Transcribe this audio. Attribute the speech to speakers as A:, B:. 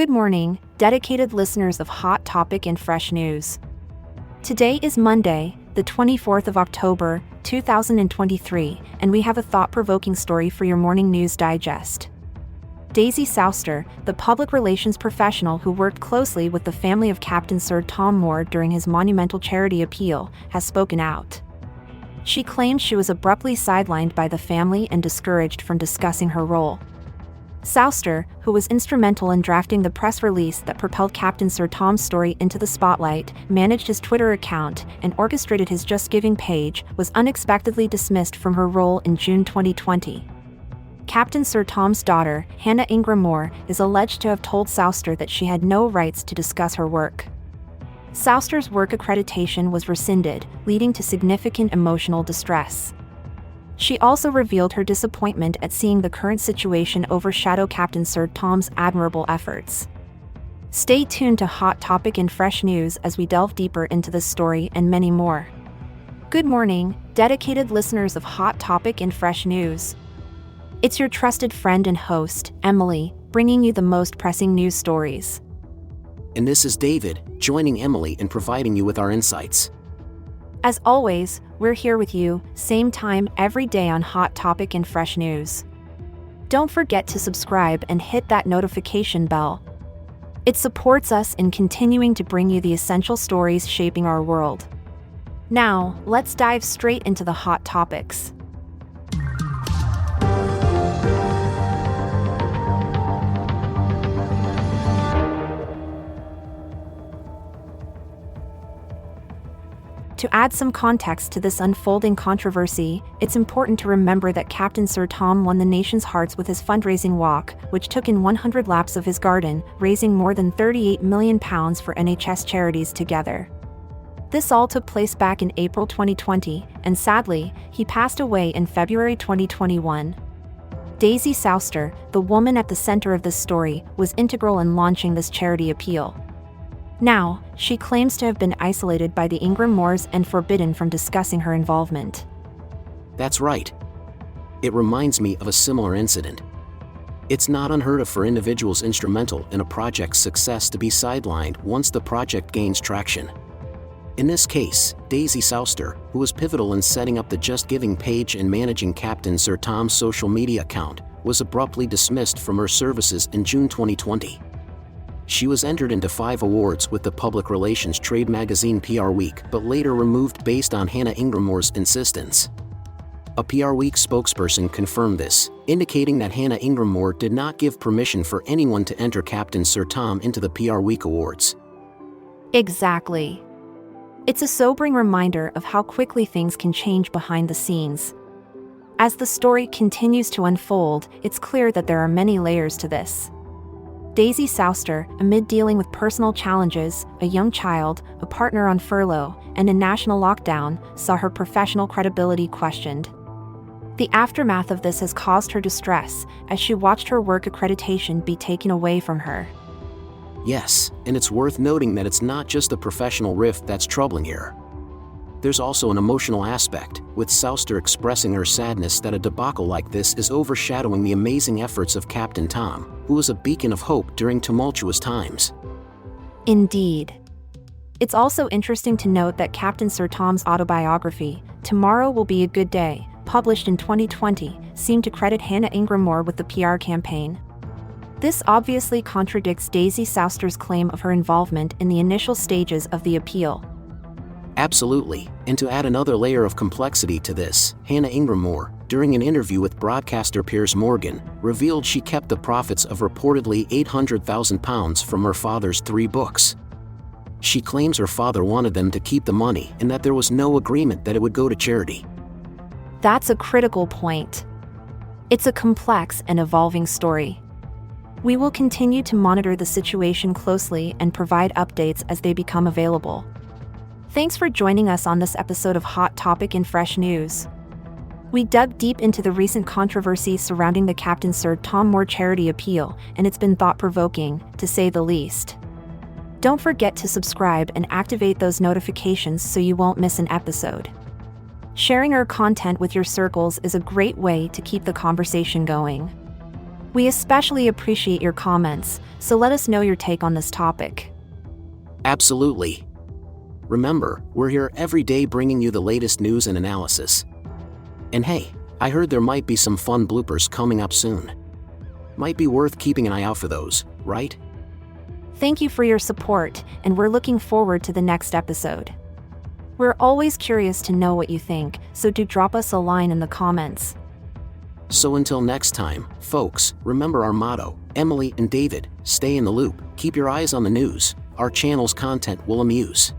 A: Good morning, dedicated listeners of Hot Topic and Fresh News. Today is Monday, the 24th of October, 2023, and we have a thought-provoking story for your morning news digest. Daisy Souster, the public relations professional who worked closely with the family of Captain Sir Tom Moore during his monumental charity appeal, has spoken out. She claims she was abruptly sidelined by the family and discouraged from discussing her role. Souster, who was instrumental in drafting the press release that propelled Captain Sir Tom's story into the spotlight, managed his Twitter account, and orchestrated his Just Giving page, was unexpectedly dismissed from her role in June 2020. Captain Sir Tom's daughter, Hannah Ingram-Moores, is alleged to have told Souster that she had no rights to discuss her work. Souster's work accreditation was rescinded, leading to significant emotional distress. She also revealed her disappointment at seeing the current situation overshadow Captain Sir Tom's admirable efforts. Stay tuned to Hot Topic and Fresh News as we delve deeper into this story and many more. Good morning, dedicated listeners of Hot Topic and Fresh News. It's your trusted friend and host, Emily, bringing you the most pressing news stories.
B: And this is David, joining Emily and providing you with our insights.
A: As always, we're here with you, same time every day on Hot Topic and Fresh News. Don't forget to subscribe and hit that notification bell. It supports us in continuing to bring you the essential stories shaping our world. Now, let's dive straight into the hot topics. To add some context to this unfolding controversy, it's important to remember that Captain Sir Tom won the nation's hearts with his fundraising walk, which took in 100 laps of his garden, raising more than £38 million for NHS charities together. This all took place back in April 2020, and sadly, he passed away in February 2021. Daisy Souster, the woman at the center of this story, was integral in launching this charity appeal. Now, she claims to have been isolated by the Ingram-Moores and forbidden from discussing her involvement.
B: That's right. It reminds me of a similar incident. It's not unheard of for individuals instrumental in a project's success to be sidelined once the project gains traction. In this case, Daisy Souster, who was pivotal in setting up the Just Giving page and managing Captain Sir Tom's social media account, was abruptly dismissed from her services in June 2020. She was entered into 5 awards with the public relations trade magazine PR Week, but later removed based on Hannah Ingram-Moore's insistence. A PR Week spokesperson confirmed this, indicating that Hannah Ingram-Moore did not give permission for anyone to enter Captain Sir Tom into the PR Week awards.
A: Exactly. It's a sobering reminder of how quickly things can change behind the scenes. As the story continues to unfold, it's clear that there are many layers to this. Daisy Souster, amid dealing with personal challenges, a young child, a partner on furlough, and a national lockdown, saw her professional credibility questioned. The aftermath of this has caused her distress, as she watched her work accreditation be taken away from her.
B: Yes, and it's worth noting that it's not just a professional rift that's troubling here. There's also an emotional aspect, with Souster expressing her sadness that a debacle like this is overshadowing the amazing efforts of Captain Tom, who was a beacon of hope during tumultuous times.
A: Indeed. It's also interesting to note that Captain Sir Tom's autobiography, Tomorrow Will Be a Good Day, published in 2020, seemed to credit Hannah Ingram-Moore with the PR campaign. This obviously contradicts Daisy Souster's claim of her involvement in the initial stages of the appeal.
B: Absolutely, and to add another layer of complexity to this, Hannah Ingram-Moore, during an interview with broadcaster Piers Morgan, revealed she kept the profits of reportedly £800,000 from her father's 3 books. She claims her father wanted them to keep the money and that there was no agreement that it would go to charity.
A: That's a critical point. It's a complex and evolving story. We will continue to monitor the situation closely and provide updates as they become available. Thanks for joining us on this episode of Hot Topic and Fresh News. We dug deep into the recent controversy surrounding the Captain Sir Tom Moore charity appeal, and it's been thought-provoking, to say the least. Don't forget to subscribe and activate those notifications so you won't miss an episode. Sharing our content with your circles is a great way to keep the conversation going. We especially appreciate your comments, so let us know your take on this topic.
B: Absolutely. Remember, we're here every day bringing you the latest news and analysis. And hey, I heard there might be some fun bloopers coming up soon. Might be worth keeping an eye out for those, right?
A: Thank you for your support, and we're looking forward to the next episode. We're always curious to know what you think, so do drop us a line in the comments.
B: So until next time, folks, remember our motto: Emily and David, stay in the loop, keep your eyes on the news, our channel's content will amuse.